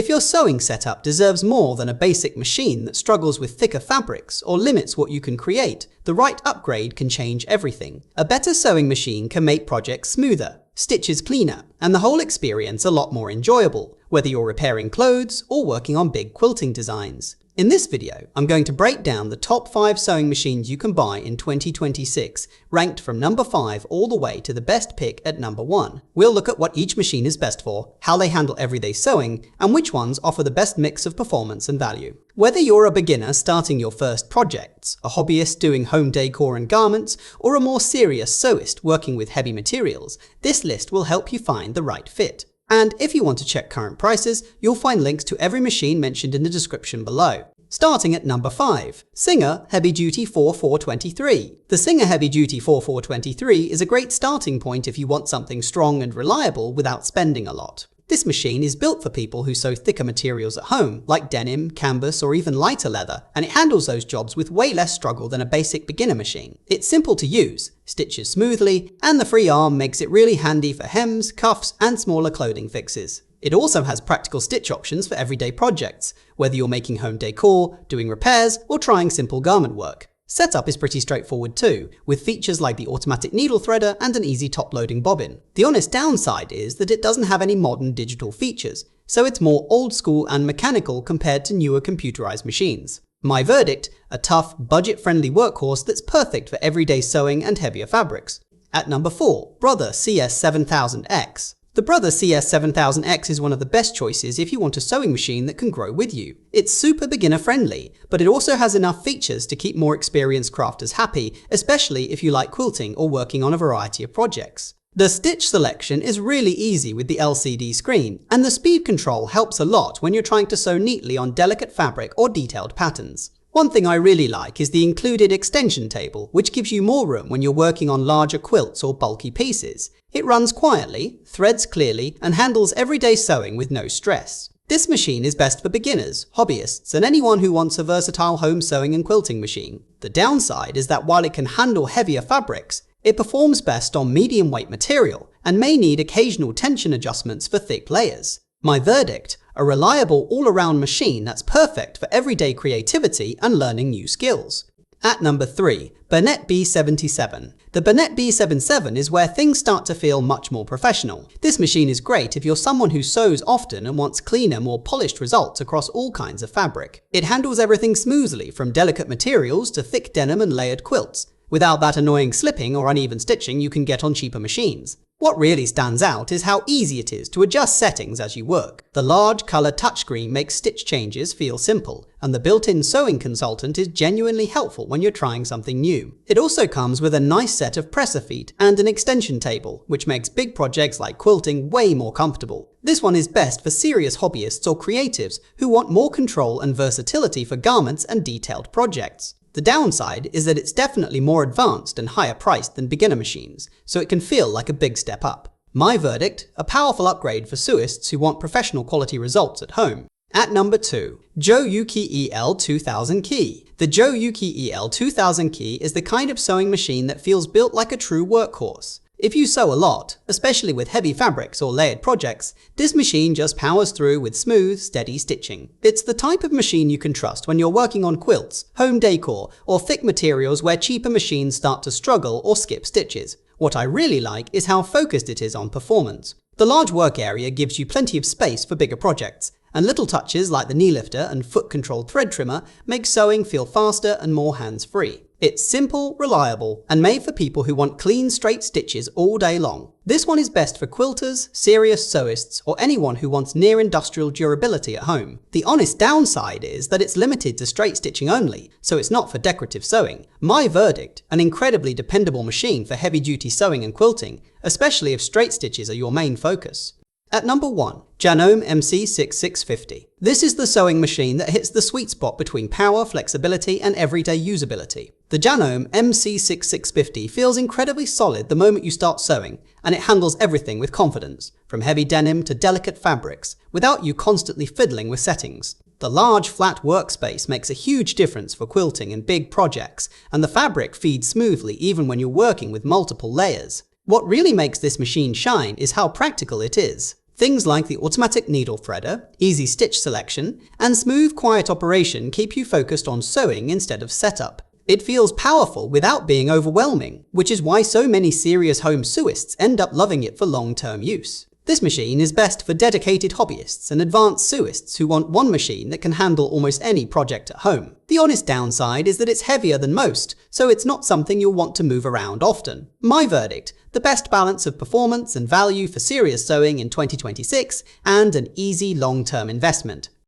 If your sewing setup deserves more than a basic machine that struggles with thicker fabrics or limits what you can create, the right upgrade can change everything. A better sewing machine can make projects smoother, stitches cleaner, and the whole experience a lot more enjoyable, whether you're repairing clothes or working on big quilting designs. In this video, I'm going to break down the top 5 sewing machines you can buy in 2026, ranked from number 5 all the way to the best pick at number 1. We'll look at what each machine is best for, how they handle everyday sewing, and which ones offer the best mix of performance and value. Whether you're a beginner starting your first projects, a hobbyist doing home decor and garments, or a more serious sewist working with heavy materials, this list will help you find the right fit. And if you want to check current prices, you'll find links to every machine mentioned in the description below. Starting at number 5, Singer Heavy Duty 4423. The Singer Heavy Duty 4423 is a great starting point if you want something strong and reliable without spending a lot. This machine is built for people who sew thicker materials at home, like denim, canvas, or even lighter leather, and it handles those jobs with way less struggle than a basic beginner machine. It's simple to use, stitches smoothly, and the free arm makes it really handy for hems, cuffs, and smaller clothing fixes. It also has practical stitch options for everyday projects, whether you're making home decor, doing repairs, or trying simple garment work. Setup is pretty straightforward too, with features like the automatic needle threader and an easy top-loading bobbin. The honest downside is that it doesn't have any modern digital features, so it's more old school and mechanical compared to newer computerized machines. My verdict, a tough, budget-friendly workhorse that's perfect for everyday sewing and heavier fabrics. At number 4, Brother CS7000X. The Brother CS7000X is one of the best choices if you want a sewing machine that can grow with you. It's super beginner friendly, but it also has enough features to keep more experienced crafters happy, especially if you like quilting or working on a variety of projects. The stitch selection is really easy with the LCD screen, and the speed control helps a lot when you're trying to sew neatly on delicate fabric or detailed patterns. One thing I really like is the included extension table, which gives you more room when you're working on larger quilts or bulky pieces. It runs quietly, threads clearly, and handles everyday sewing with no stress. This machine is best for beginners, hobbyists, and anyone who wants a versatile home sewing and quilting machine. The downside is that while it can handle heavier fabrics, it performs best on medium weight material and may need occasional tension adjustments for thick layers. My verdict, a reliable all-around machine that's perfect for everyday creativity and learning new skills. At number 3, Bernette B77. The Bernette B77 is where things start to feel much more professional. This machine is great if you're someone who sews often and wants cleaner, more polished results across all kinds of fabric. It handles everything smoothly, from delicate materials to thick denim and layered quilts, without that annoying slipping or uneven stitching you can get on cheaper machines. What really stands out is how easy it is to adjust settings as you work. The large color touchscreen makes stitch changes feel simple, and the built-in sewing consultant is genuinely helpful when you're trying something new. It also comes with a nice set of presser feet and an extension table, which makes big projects like quilting way more comfortable. This one is best for serious hobbyists or creatives who want more control and versatility for garments and detailed projects. The downside is that it's definitely more advanced and higher priced than beginner machines, so it can feel like a big step up. My verdict, a powerful upgrade for sewists who want professional quality results at home. At number 2, Joe Yuki EL 2000 Key. The Joe Yuki EL 2000 Key is the kind of sewing machine that feels built like a true workhorse. If you sew a lot, especially with heavy fabrics or layered projects, this machine just powers through with smooth, steady stitching. It's the type of machine you can trust when you're working on quilts, home decor, or thick materials where cheaper machines start to struggle or skip stitches. What I really like is how focused it is on performance. The large work area gives you plenty of space for bigger projects, and little touches like the knee lifter and foot-controlled thread trimmer make sewing feel faster and more hands-free. It's simple, reliable, and made for people who want clean, straight stitches all day long. This one is best for quilters, serious sewists, or anyone who wants near-industrial durability at home. The honest downside is that it's limited to straight stitching only, so it's not for decorative sewing. My verdict, an incredibly dependable machine for heavy-duty sewing and quilting, especially if straight stitches are your main focus. At number 1, Janome MC6650. This is the sewing machine that hits the sweet spot between power, flexibility, and everyday usability. The Janome MC6650 feels incredibly solid the moment you start sewing, and it handles everything with confidence, from heavy denim to delicate fabrics, without you constantly fiddling with settings. The large, flat workspace makes a huge difference for quilting and big projects, and the fabric feeds smoothly even when you're working with multiple layers. What really makes this machine shine is how practical it is. Things like the automatic needle threader, easy stitch selection, and smooth, quiet operation keep you focused on sewing instead of setup. It feels powerful without being overwhelming, which is why so many serious home sewists end up loving it for long-term use. This machine is best for dedicated hobbyists and advanced sewists who want one machine that can handle almost any project at home. The honest downside is that it's heavier than most, so it's not something you'll want to move around often. My verdict: the best balance of performance and value for serious sewing in 2026 and an easy long-term investment.